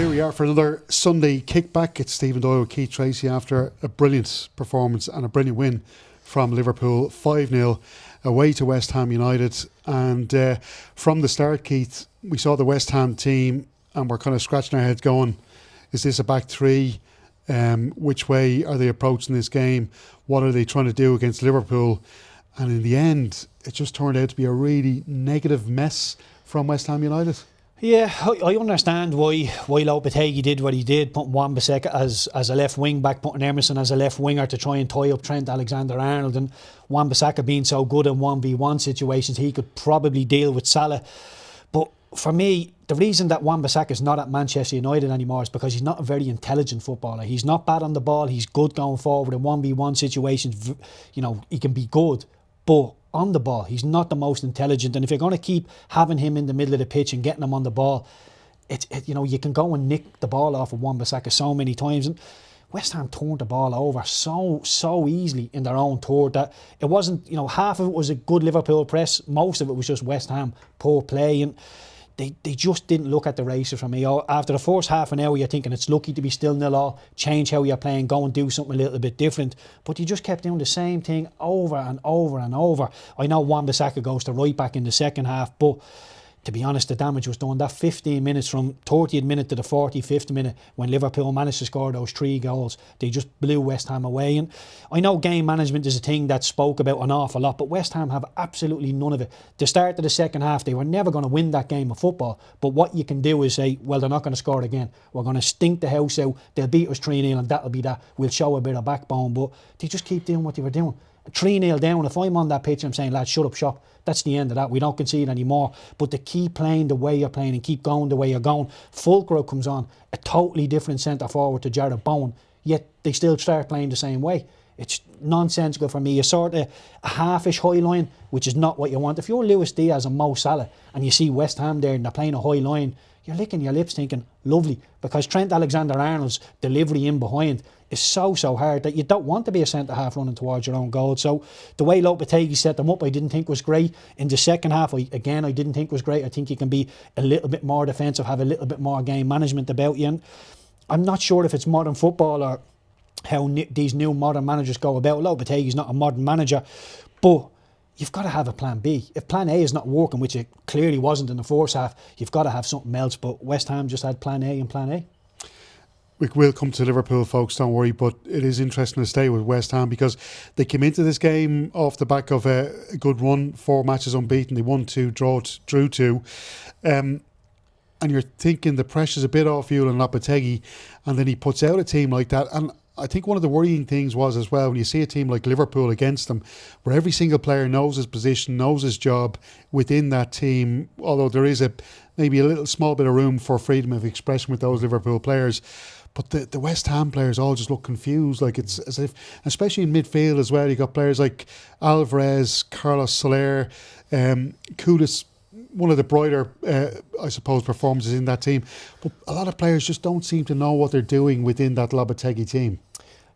Here we are for another Sunday kickback. It's Doyle Keith Treacy after a brilliant performance and a brilliant win from Liverpool, 5-0 away to West Ham United. And from the start, Keith, we saw the West Ham team and we're kind of scratching our heads going, is this a back three? Which way are they approaching this game? What are they trying to do against Liverpool? And in the end, it just turned out to be a really negative mess from West Ham United. Yeah, I understand why Lopetegui did what he did, putting Wan-Bissaka as a left wing back, putting Emerson as a left winger to try and tie up Trent Alexander-Arnold, and Wan-Bissaka being so good in 1v1 situations, he could probably deal with Salah. But for me, the reason that Wan-Bissaka is not at Manchester United anymore is because he's not a very intelligent footballer. He's not bad on the ball, he's good going forward in 1v1 situations. You know, he can be good, but on the ball, he's not the most intelligent. And if you're going to keep having him in the middle of the pitch and getting him on the ball, you can go and nick the ball off of Wan-Bissaka so many times. And West Ham turned the ball over so easily in their own third that it wasn't, half of it was a good Liverpool press, most of it was just West Ham poor play. And they just didn't look at the races for me. After the first half an hour, you're thinking it's lucky to be still 0-0, change how you're playing, go and do something a little bit different. But you just kept doing the same thing over and over and over. I know Wan-Bissaka goes to right back in the second half, but to be honest, the damage was done. That 15 minutes from 30th minute to the 45th minute, when Liverpool managed to score those 3 goals, they just blew West Ham away. And I know game management is a thing that's spoke about an awful lot, but West Ham have absolutely none of it. The start of the second half, they were never going to win that game of football. But what you can do is say, well, they're not going to score it again. We're going to stink the house out. They'll beat us 3-0 and that'll be that. We'll show a bit of backbone. But they just keep doing what they were doing. 3-0 down, if I'm on that pitch, I'm saying, lads, shut up shop. That's the end of that. We don't concede anymore. But to keep playing the way you're playing and keep going the way you're going, Fulcro comes on, a totally different centre forward to Jared Bowen, yet they still start playing the same way. It's nonsensical for me. You're sort of a halfish high line, which is not what you want. If you're Luis Diaz and Mo Salah and you see West Ham there and they're playing a high line, you're licking your lips thinking, lovely, because Trent Alexander-Arnold's delivery in behind is so hard that you don't want to be a centre-half running towards your own goal. So the way Lopetegui set them up, I didn't think was great. In the second half, I didn't think was great. I think you can be a little bit more defensive, have a little bit more game management about you. And I'm not sure if it's modern football or how these new modern managers go about. Lopetegui's not a modern manager, but you've got to have a plan B. If plan A is not working, which it clearly wasn't in the first half, you've got to have something else. But West Ham just had plan A and plan A. We will come to Liverpool, folks, don't worry, but it is interesting to stay with West Ham because they came into this game off the back of a good run, 4 matches unbeaten. They won 2, drew 2. And you're thinking the pressure's a bit off you and Lopetegui, and then he puts out a team like that. And I think one of the worrying things was as well, when you see a team like Liverpool against them, where every single player knows his position, knows his job within that team, although there is maybe a little small bit of room for freedom of expression with those Liverpool players. But the West Ham players all just look confused. Like it's as if, especially in midfield as well, you got players like Alvarez, Carlos Soler, Kudus, one of the brighter, I suppose, performances in that team. But a lot of players just don't seem to know what they're doing within that Lopetegui team.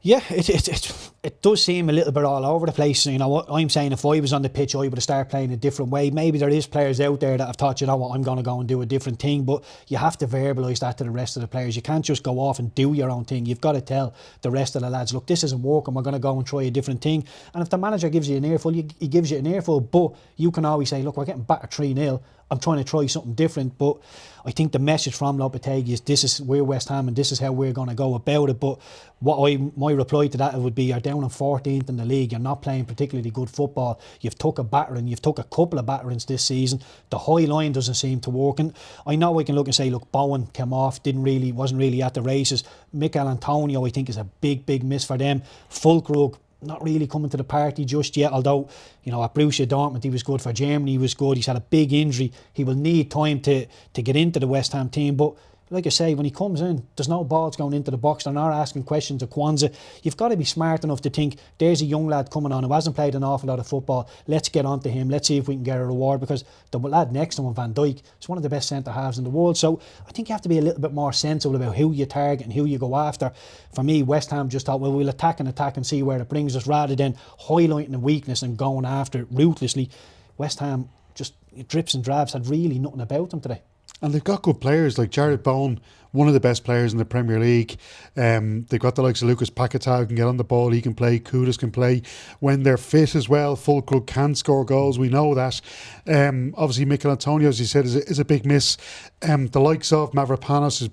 Yeah, it does seem a little bit all over the place. You know what I'm saying, if I was on the pitch, I would have started playing a different way. Maybe there is players out there that have thought, you know what, I'm going to go and do a different thing. But you have to verbalise that to the rest of the players. You can't just go off and do your own thing. You've got to tell the rest of the lads, look, this isn't working. We're going to go and try a different thing. And if the manager gives you an earful, he gives you an earful. But you can always say, look, we're getting battered 3-0. I'm trying to try something different. But I think the message from Lopetegui is we're West Ham and this is how we're going to go about it. But my reply to that would be, you're down in 14th in the league, you're not playing particularly good football, you've took a battering, you've took a couple of batterings this season, the high line doesn't seem to work. And I know I can look and say, look, Bowen came off, wasn't really at the races. Mikel Antonio, I think, is a big miss for them. Fulkrug, not really coming to the party just yet, although, at Borussia Dortmund he was good, for Germany he was good. He's had a big injury, he will need time to get into the West Ham team. But like I say, when he comes in, there's no balls going into the box, they're not asking questions of Kwanzaa. You've got to be smart enough to think, there's a young lad coming on who hasn't played an awful lot of football, let's get on to him, let's see if we can get a reward, because the lad next to him, Van Dijk, is one of the best centre halves in the world. So I think you have to be a little bit more sensible about who you target and who you go after. For me, West Ham just thought, well, we'll attack and see where it brings us, rather than highlighting the weakness and going after it ruthlessly. West Ham, just drips and drabs, had really nothing about them today. And they've got good players like Jared Bowen, one of the best players in the Premier League. They've got the likes of Lucas Paquetá who can get on the ball, he can play, Kudus can play. When they're fit as well, Fulkrug can score goals, we know that. Obviously Mikel Antonio, as you said, is a big miss. The likes of Mavropanos,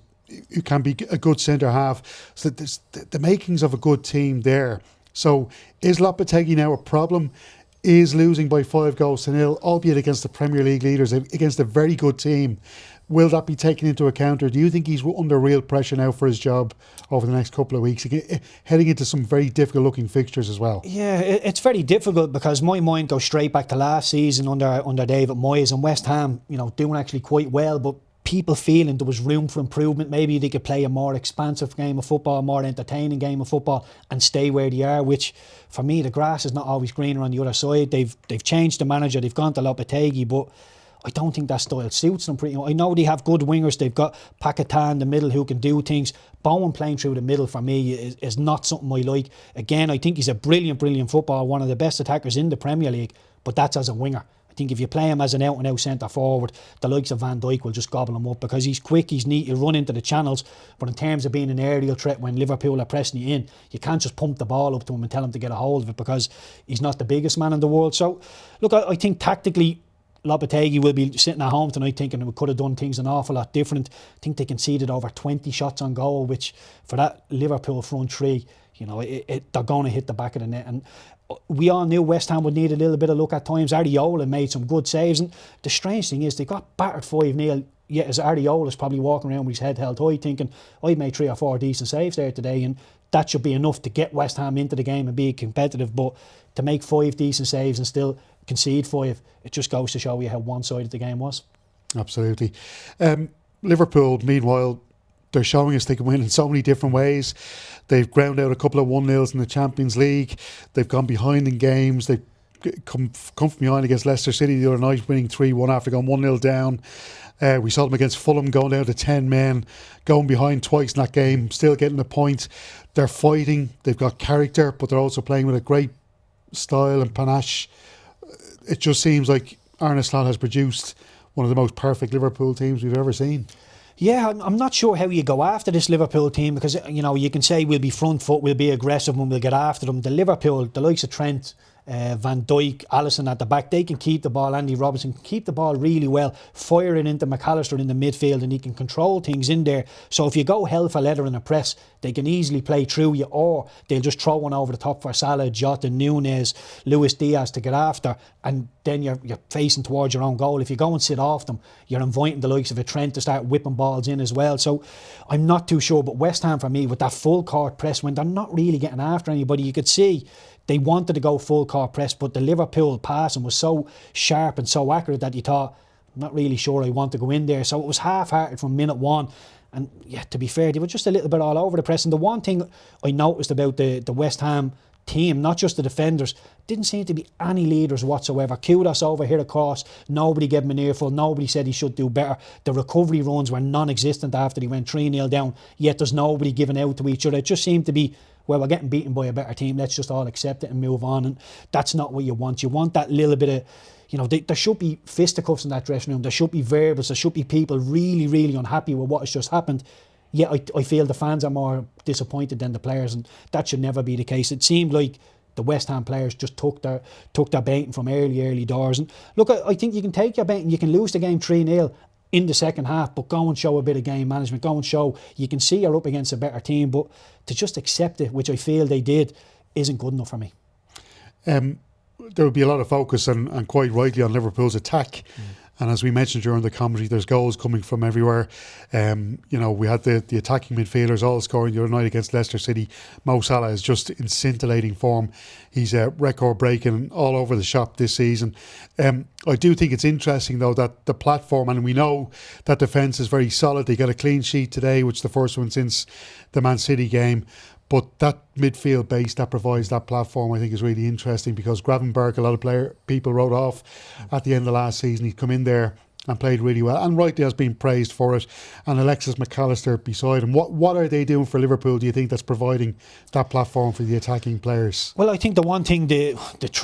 who can be a good centre half. So there's the makings of a good team there. So is Lopetegui now a problem? Is losing by 5-0, albeit against the Premier League leaders, against a very good team? Will that be taken into account, or do you think he's under real pressure now for his job over the next couple of weeks, heading into some very difficult looking fixtures as well? Yeah, it's very difficult because my mind goes straight back to last season under David Moyes, and West Ham, doing actually quite well, but people feeling there was room for improvement. Maybe they could play a more expansive game of football, a more entertaining game of football, and stay where they are, which for me the grass is not always greener on the other side. They've changed the manager, they've gone to Lopetegui, but I don't think that style suits them pretty much. I know they have good wingers. They've got Paquetá in the middle who can do things. Bowen playing through the middle for me is not something I like. Again, I think he's a brilliant footballer, one of the best attackers in the Premier League, but that's as a winger. I think if you play him as an out-and-out centre forward, the likes of Van Dijk will just gobble him up because he's quick, he's neat, he'll run into the channels. But in terms of being an aerial threat when Liverpool are pressing you in, you can't just pump the ball up to him and tell him to get a hold of it because he's not the biggest man in the world. So, look, I think tactically, Lopetegui will be sitting at home tonight thinking we could have done things an awful lot different. I think they conceded over 20 shots on goal, which for that Liverpool front three, they're going to hit the back of the net. And we all knew West Ham would need a little bit of luck at times. Areola made some good saves, and the strange thing is they got battered 5-0. Yet as Areola's probably walking around with his head held high thinking, I made 3 or 4 decent saves there today, and that should be enough to get West Ham into the game and be competitive. But to make 5 decent saves and still concede 5, it just goes to show you how one-sided the game was. Absolutely. Liverpool, meanwhile, they're showing us they can win in so many different ways. They've ground out a couple of 1-0s in the Champions League. They've gone behind in games. They've come from behind against Leicester City the other night, winning 3-1 after going 1-0 down. We saw them against Fulham going down to 10 men, going behind twice in that game, still getting a point. They're fighting, they've got character, but they're also playing with a great style and panache. It just seems like Arne Slot has produced one of the most perfect Liverpool teams we've ever seen. Yeah, I'm not sure how you go after this Liverpool team because, you can say we'll be front foot, we'll be aggressive and we'll get after them. The Liverpool, the likes of Trent, Van Dijk, Alisson at the back, they can keep the ball. Andy Robertson can keep the ball really well, fire it into McAllister in the midfield, and he can control things in there. So if you go hell for leather in a press, they can easily play through you, or they'll just throw one over the top for Salah, Jota, Nunez, Luis Diaz to get after, and then you're facing towards your own goal. If you go and sit off them, you're inviting the likes of a Trent to start whipping balls in as well. So I'm not too sure, but West Ham for me, with that full court press, when they're not really getting after anybody, you could see they wanted to go full court press, but the Liverpool passing was so sharp and so accurate that you thought, I'm not really sure I want to go in there. So it was half-hearted from minute one. And yeah, to be fair, they were just a little bit all over the press. And the one thing I noticed about the West Ham team, not just the defenders, didn't seem to be any leaders whatsoever. Kudus over here across, nobody gave him an earful, nobody said he should do better. The recovery runs were non-existent after he went 3-0 down, yet there's nobody giving out to each other. It just seemed to be, well, we're getting beaten by a better team, let's just all accept it and move on. And that's not what you want. You want that little bit of, there should be fisticuffs in that dressing room, there should be verbals, there should be people really, really unhappy with what has just happened. Yet I feel the fans are more disappointed than the players, and that should never be the case. It seemed like the West Ham players just took their baiting from early doors. And look, I think you can take your baiting, you can lose the game 3-0 in the second half, but go and show a bit of game management, go and show you can see you're up against a better team, but to just accept it, which I feel they did, isn't good enough for me. There will be a lot of focus, and quite rightly, on Liverpool's attack. And as we mentioned during the commentary, there's goals coming from everywhere. We had the attacking midfielders all scoring the other night against Leicester City. Mo Salah is just in scintillating form. He's record breaking all over the shop this season. I do think it's interesting though that the platform, and we know that defence is very solid. They got a clean sheet today, which is the first one since the Man City game. But that midfield base that provides that platform, I think, is really interesting, because Gravenberg, a lot of people wrote off at the end of last season. He'd come in there and played really well, and rightly has been praised for it. And Alexis McAllister beside him. What are they doing for Liverpool, do you think, that's providing that platform for the attacking players? Well, I think the one thing,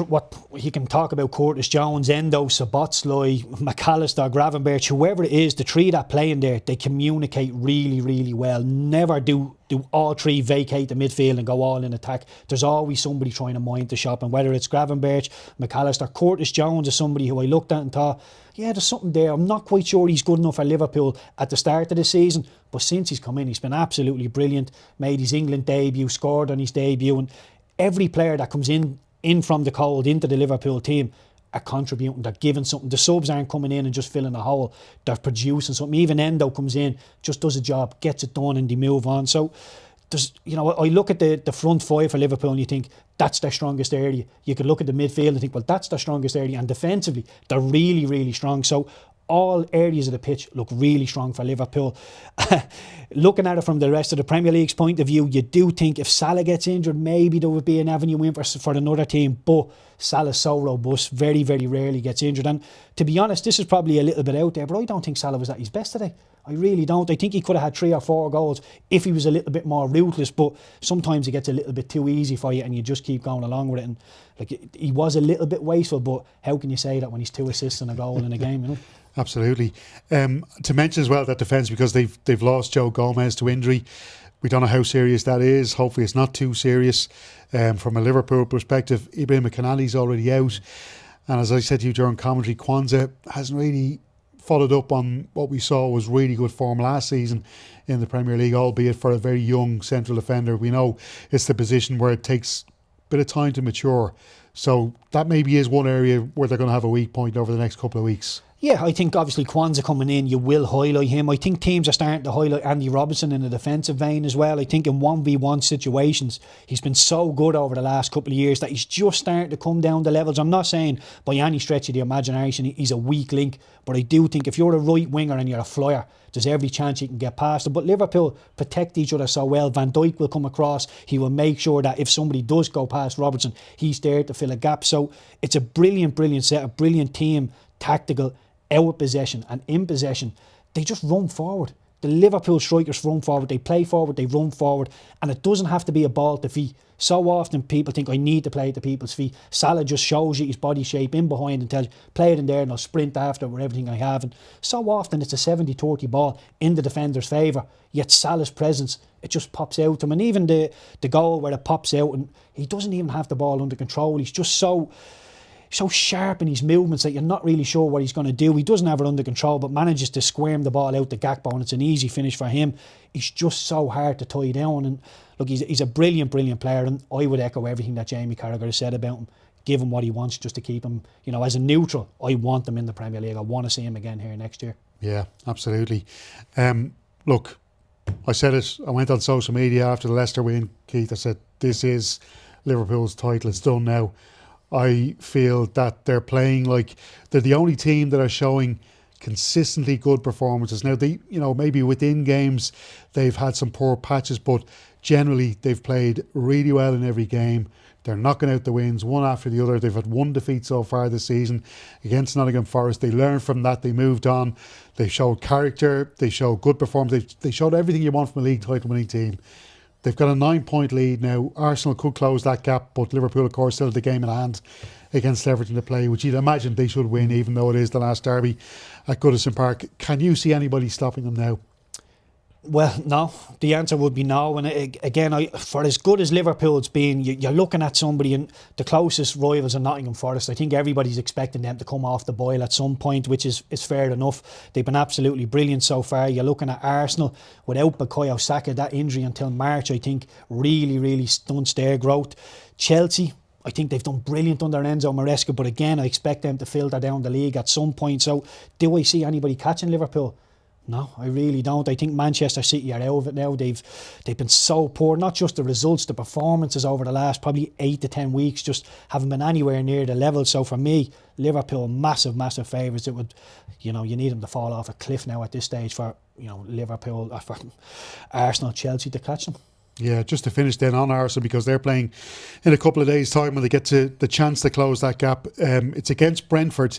what you can talk about, Curtis Jones, Endo, Szoboszlai, McAllister, Gravenberch, whoever it is, the three that play in there, they communicate really, really well. Never do all three vacate the midfield and go all in attack. There's always somebody trying to mind the shop, and whether it's Gravenberch, McAllister, Curtis Jones is somebody who I looked at and thought, yeah, there's something there. I'm not quite sure he's good enough for Liverpool at the start of the season, but since he's come in, he's been absolutely brilliant. Made his England debut, scored on his debut, and every player that comes in from the cold into the Liverpool team are contributing. They're giving something. The subs aren't coming in and just filling a hole. They're producing something. Even Endo comes in, just does a job, gets it done, and they move on. So there's, I look at the front five for Liverpool and you think that's their strongest area. You could look at the midfield and think, well, that's their strongest area. And defensively, they're really, really strong. So all areas of the pitch look really strong for Liverpool. Looking at it from the rest of the Premier League's point of view, you do think if Salah gets injured, maybe there would be an avenue in for another team. But Salah's so robust, very, very rarely gets injured. And to be honest, this is probably a little bit out there, but I don't think Salah was at his best today. I really don't. I think he could have had 3 or 4 goals if he was a little bit more ruthless, but sometimes it gets a little bit too easy for you and you just keep going along with it. And he was a little bit wasteful, but how can you say that when he's 2 assists and a goal in a game, Absolutely. To mention as well that defence, because they've lost Joe Gomez to injury. We don't know how serious that is. Hopefully it's not too serious. From a Liverpool perspective, Ibrahim Kanali's already out. And as I said to you during commentary, Kwanzaa hasn't really followed up on what we saw was really good form last season in the Premier League, albeit for a very young central defender. We know it's the position where it takes a bit of time to mature. So that maybe is one area where they're going to have a weak point over the next couple of weeks. Yeah, I think obviously Kwanzaa coming in, you will highlight him. I think teams are starting to highlight Andy Robertson in the defensive vein as well. I think in 1v1 situations, he's been so good over the last couple of years that he's just starting to come down the levels. I'm not saying by any stretch of the imagination he's a weak link, but I do think if you're a right winger and you're a flyer, there's every chance you can get past him. But Liverpool protect each other so well. Van Dijk will come across. He will make sure that if somebody does go past Robertson, he's there to fill a gap. So it's a brilliant, brilliant set, a brilliant team, tactical, out of possession and in possession. They just run forward. The Liverpool strikers run forward. They play forward, they run forward. And it doesn't have to be a ball to feet. So often people think, I need to play at the people's feet. Salah just shows you his body shape in behind and tells you, play it in there and I'll sprint after with everything I have. And so often it's a 70-30 ball in the defender's favour. Yet Salah's presence, it just pops out to him. And even the goal where it pops out and he doesn't even have the ball under control. He's just so sharp in his movements that you're not really sure what he's going to do. He doesn't have it under control, but manages to squirm the ball out the Gakpo, and it's an easy finish for him. He's just so hard to tie down. And look, he's a brilliant, brilliant player, and I would echo everything that Jamie Carragher has said about him. Give him what he wants just to keep him, as a neutral. I want him in the Premier League. I want to see him again here next year. Yeah, absolutely. Look, I said it. I went on social media after the Leicester win, Keith. I said, this is Liverpool's title. It's done now. I feel that they're playing like they're the only team that are showing consistently good performances. Now, they, maybe within games they've had some poor patches, but generally they've played really well in every game. They're knocking out the wins one after the other. They've had 1 defeat so far this season against Nottingham Forest. They learned from that. They moved on. They showed character. They showed good performance. They showed everything you want from a league title winning team. They've got a 9-point lead now. Arsenal could close that gap, but Liverpool, of course, still have the game in hand against Everton to play, which you'd imagine they should win, even though it is the last derby at Goodison Park. Can you see anybody stopping them now? Well, no. The answer would be no. And again, for as good as Liverpool's been, you're looking at somebody, and the closest rivals are Nottingham Forest. I think everybody's expecting them to come off the boil at some point, which is fair enough. They've been absolutely brilliant so far. You're looking at Arsenal without Bukayo Saka. That injury until March, I think, really, really stunts their growth. Chelsea, I think they've done brilliant under Enzo Maresca, but again, I expect them to filter down the league at some point. So do I see anybody catching Liverpool? No, I really don't. I think Manchester City are out of it now. They've been so poor. Not just the results, the performances over the last probably 8 to 10 weeks just haven't been anywhere near the level. So for me, Liverpool, massive, massive favourites. It would, you need them to fall off a cliff now at this stage for, Liverpool, for Arsenal, Chelsea to catch them. Yeah, just to finish then on Arsenal, because they're playing in a couple of days' time when they get to the chance to close that gap. It's against Brentford.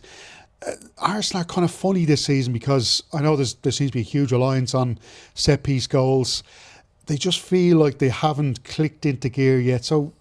Arsenal are kind of funny this season because I know there seems to be a huge reliance on set-piece goals. They just feel like they haven't clicked into gear yet. So,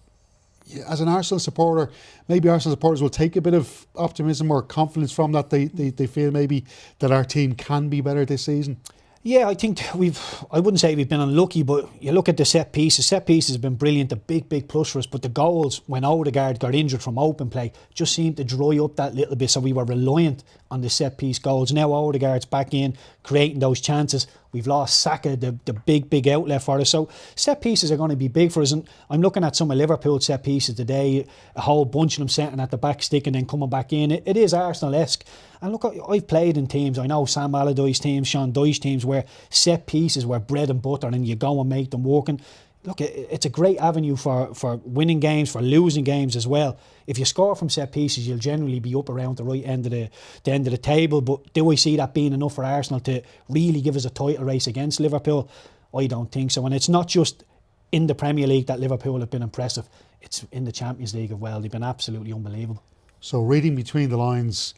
as an Arsenal supporter, maybe Arsenal supporters will take a bit of optimism or confidence from that. They feel maybe that our team can be better this season. Yeah, I think I wouldn't say we've been unlucky, but you look at the set pieces. Set pieces have been brilliant, a big plus for us. But the goals, when Odegaard got injured from open play, just seemed to dry up that little bit. So we were reliant on the set piece goals. Now Odegaard's back in, creating those chances. We've lost Saka, the big outlet for us. So set pieces are going to be big for us. And I'm looking at some of Liverpool's set pieces today, a whole bunch of them setting at the back stick and then coming back in. It is Arsenal-esque. And look, I've played in teams, I know Sam Allardyce's teams, Sean Dyche's teams, where set pieces were bread and butter and you go and make them work. And look, it's a great avenue for winning games, for losing games as well. If you score from set pieces, you'll generally be up around the right end of the table. But do I see that being enough for Arsenal to really give us a title race against Liverpool? I don't think so. And it's not just in the Premier League that Liverpool have been impressive. It's in the Champions League as well. They've been absolutely unbelievable. So reading between the lines,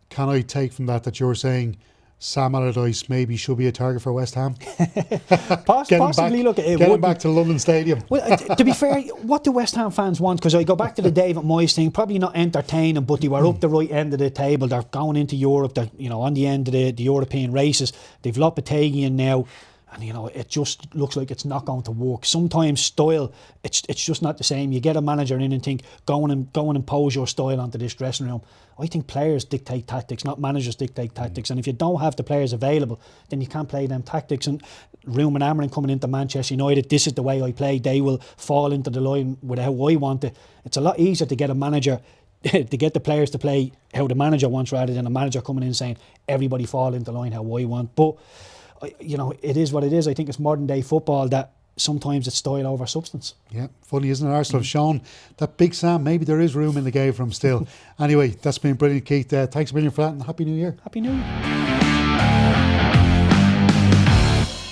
can I take from that you're saying Sam Allardyce maybe should be a target for West Ham? Possibly, look, get him back to London Stadium. Well, to be fair, what do West Ham fans want? Because I go back to the David Moyes thing, probably not entertaining, but they were up the right end of the table. They're going into Europe. They're on the end of the European races. They've Lopetegui in now. And it just looks like it's not going to work. Sometimes style, it's just not the same. You get a manager in and think, go and impose your style onto this dressing room. I think players dictate tactics, not managers dictate tactics. And if you don't have the players available, then you can't play them tactics. And Ruben Amorim coming into Manchester United, this is the way I play. They will fall into the line with how I want it. It's a lot easier to get a manager to get the players to play how the manager wants rather than a manager coming in saying everybody fall into line how I want. But it is what it is. I think it's modern day football that sometimes it's style over substance. Yeah, funny, isn't it? Arsenal have shown that Big Sam, maybe there is room in the game for him still. Anyway, that's been brilliant, Keith. Thanks a million for that and Happy New Year. Happy New Year.